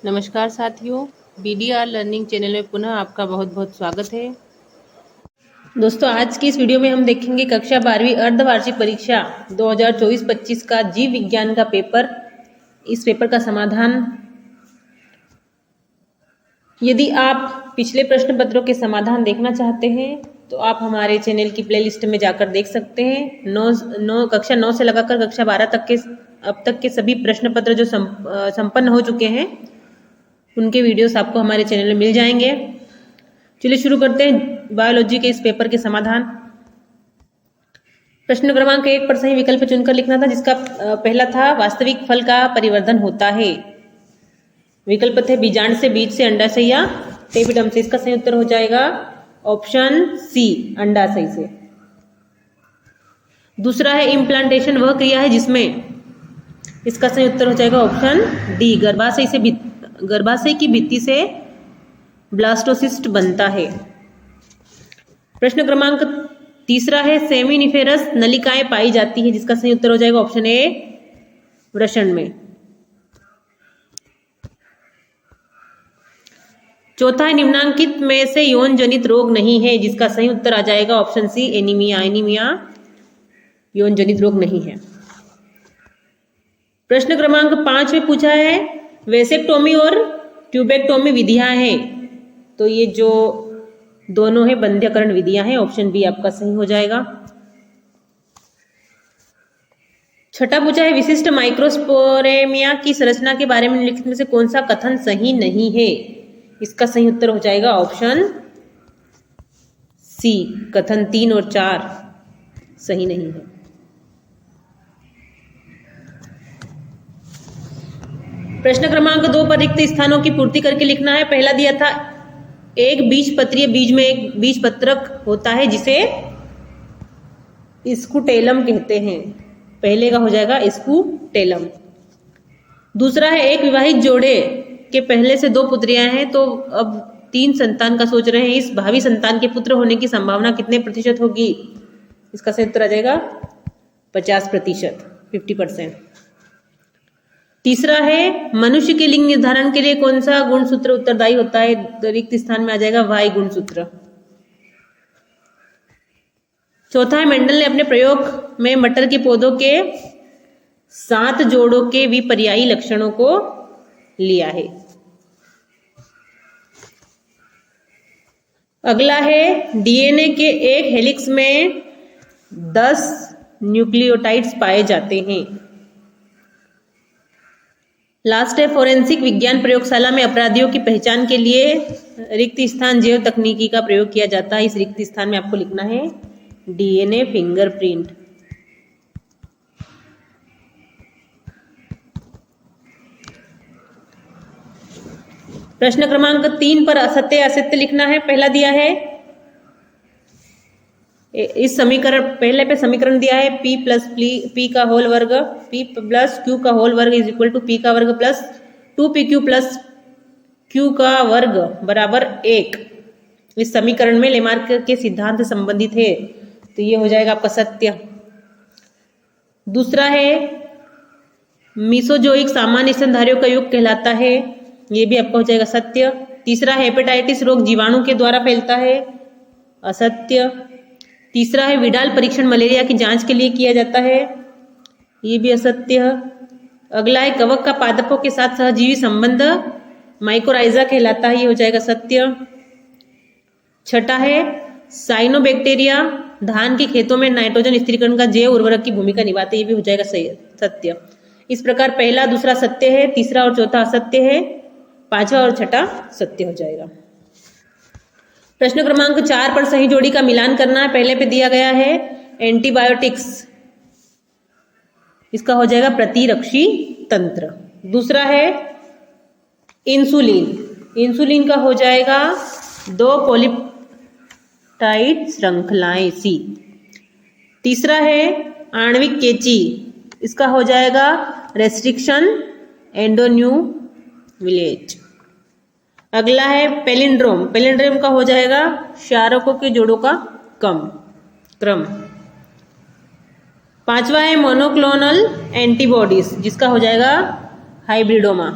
नमस्कार साथियों, BDR learning channel में पुनः आपका बहुत बहुत स्वागत है। दोस्तों, आज की इस वीडियो में हम देखेंगे कक्षा 12वीं अर्धवार्षिक परीक्षा 2024-25 का जीव विज्ञान का पेपर। इस पेपर का समाधान। यदि आप पिछले प्रश्न पत्रों के समाधान देखना चाहते हैं तो आप हमारे चैनल की प्लेलिस्ट में जाकर देख सकते हैं। कक्षा 9 से लगाकर कक्षा 12 तक के अब तक के सभी प्रश्न पत्र जो संपन्न हो चुके हैं उनके वीडियोस आपको हमारे चैनल में मिल जाएंगे। चलिए शुरू करते हैं बायोलॉजी के इस पेपर के समाधान। प्रश्न क्रमांक 1 पर सही विकल्प चुनकर लिखना था, जिसका पहला था वास्तविक फल का परिवर्धन होता है। विकल्प थे बीजांड से, बीज से, अंडाशय या टेपिडम से। इसका सही उत्तर हो जाएगा ऑप्शन सी, अंडाशय से। दूसरा है इम्प्लांटेशन वह क्रिया है जिसमें, इसका सही उत्तर हो जाएगा ऑप्शन डी, गर्भाशय की भित्ति से ब्लास्टोसिस्ट बनता है। प्रश्न क्रमांक तीसरा है सेमिनिफेरस नलिकाएं पाई जाती है, जिसका सही उत्तर हो जाएगा ऑप्शन ए, वृषण में। चौथा है निम्नांकित में से यौन जनित रोग नहीं है, जिसका सही उत्तर आ जाएगा ऑप्शन सी, एनीमिया। एनीमिया यौन जनित रोग नहीं है। प्रश्न क्रमांक 5 में पूछा है वेसेक्टोमी और ट्यूबेक्टोमी विधियां हैं, तो ये जो दोनों है बंध्यकरण विधियां हैं। ऑप्शन बी आपका सही हो जाएगा। छठा पूछा है विशिष्ट माइक्रोस्पोरेमिया की संरचना के बारे में निम्नलिखित में से कौन सा कथन सही नहीं है। इसका सही उत्तर हो जाएगा ऑप्शन सी, कथन 3 और 4 सही नहीं है। प्रश्न क्रमांक 2 पर रिक्त स्थानों की पूर्ति करके लिखना है। पहला दिया था एक बीजपत्रीय बीज में एक बीजपत्रक होता है जिसे स्कूटेलम कहते हैं। पहले का हो जाएगा स्कूटेलम। दूसरा है एक विवाहित जोड़े के पहले से 2 पुत्रियां हैं, तो अब 3 संतान का सोच रहे हैं। इस भावी संतान के पुत्र होने की संभावना कितने प्रतिशत होगी। इसका सही उत्तर आ जाएगा 50%, 50%। तीसरा है मनुष्य के लिंग निर्धारण के लिए कौन सा गुणसूत्र उत्तरदायी होता है। रिक्त स्थान में आ जाएगा वाई गुणसूत्र। चौथा है मेंडल ने अपने प्रयोग में मटर के पौधों के 7 जोड़ों के विपर्यायी लक्षणों को लिया है। अगला है डीएनए के एक हेलिक्स में 10 न्यूक्लियोटाइड्स पाए जाते हैं। लास्ट है फोरेंसिक विज्ञान प्रयोगशाला में अपराधियों की पहचान के लिए रिक्त स्थान जैव तकनीकी का प्रयोग किया जाता है। इस रिक्त स्थान में आपको लिखना है डीएनए फिंगरप्रिंट। प्रश्न क्रमांक 3 पर असत्य असत्य लिखना है। पहला दिया है इस समीकरण, पहले पे समीकरण दिया है p प्लस p का होल वर्ग, p प्लस q का होल वर्ग इज इक्वल टू p का वर्ग प्लस 2pq प्लस q का वर्ग बराबर 1। इस समीकरण में लेमार्क के सिद्धांत संबंधित है, तो ये हो जाएगा आपका सत्य। दूसरा है मीसोजोइक सामान्य स्तनधारियों का युग कहलाता है, ये भी आपका हो जाएगा सत्य। तीसरा हेपेटाइटिस रोग जीवाणु के द्वारा फैलता है, असत्य। तीसरा है विडाल परीक्षण मलेरिया की जांच के लिए किया जाता है, ये भी असत्य। अगला है कवक का पादपों के साथ सहजीवी संबंध माइकोराइजा कहलाता है, ये हो जाएगा सत्य। छठा है साइनोबैक्टीरिया धान के खेतों में नाइट्रोजन स्थिरीकरण का जैव उर्वरक की भूमिका निभाते, ये भी हो जाएगा सत्य। इस प्रकार पहला दूसरा सत्य है, तीसरा और चौथा असत्य है, पांचवा और छठा सत्य हो जाएगा। प्रश्न क्रमांक 4 पर सही जोड़ी का मिलान करना है। पहले पे दिया गया है एंटीबायोटिक्स, इसका हो जाएगा प्रतिरक्षी तंत्र। दूसरा है इंसुलिन, इंसुलिन का हो जाएगा 2 पॉलीपेप्टाइड श्रृंखलाएं सी। तीसरा है आणविक कैंची, इसका हो जाएगा रेस्ट्रिक्शन एंडोन्यूक्लिएज। अगला है पेलिंड्रोम, पेलिंड्रोम का हो जाएगा क्षारकों के जोड़ों का क्रम। पांचवा है मोनोक्लोनल एंटीबॉडीज, जिसका हो जाएगा हाइब्रिडोमा।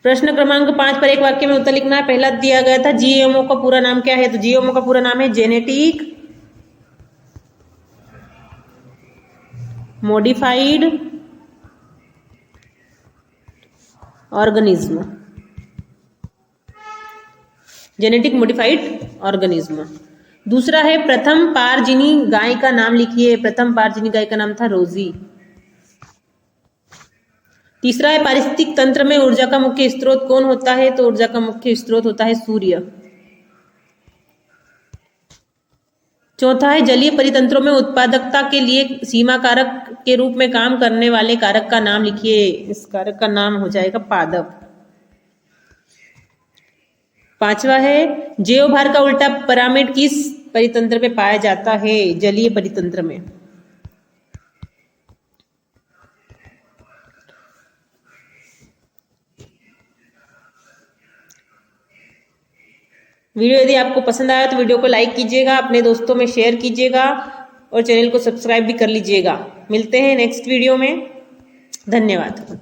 प्रश्न क्रमांक 5 पर एक वाक्य में उत्तर लिखना है। पहला दिया गया था जीएमओ का पूरा नाम क्या है, तो जीएमओ का पूरा नाम है genetic modified organism. Genetic modified organism. दूसरा है प्रथम पारजीनी गाय का नाम लिखिए। प्रथम पारजीनी गाय का नाम था रोजी। तीसरा है पारिस्थितिक तंत्र में ऊर्जा का मुख्य स्रोत कौन होता है, तो ऊर्जा का मुख्य स्रोत होता है सूर्य। चौथा है जलीय परितंत्रों में उत्पादकता के लिए सीमा कारक के रूप में काम करने वाले कारक का नाम लिखिए। इस कारक का नाम हो जाएगा पादप। पांचवा है जैवभार का उल्टा पिरामिड किस परितंत्र में पाया जाता है, जलीय परितंत्र में। वीडियो यदि आपको पसंद आया तो वीडियो को लाइक कीजिएगा, अपने दोस्तों में शेयर कीजिएगा और चैनल को सब्सक्राइब भी कर लीजिएगा। मिलते हैं नेक्स्ट वीडियो में। धन्यवाद।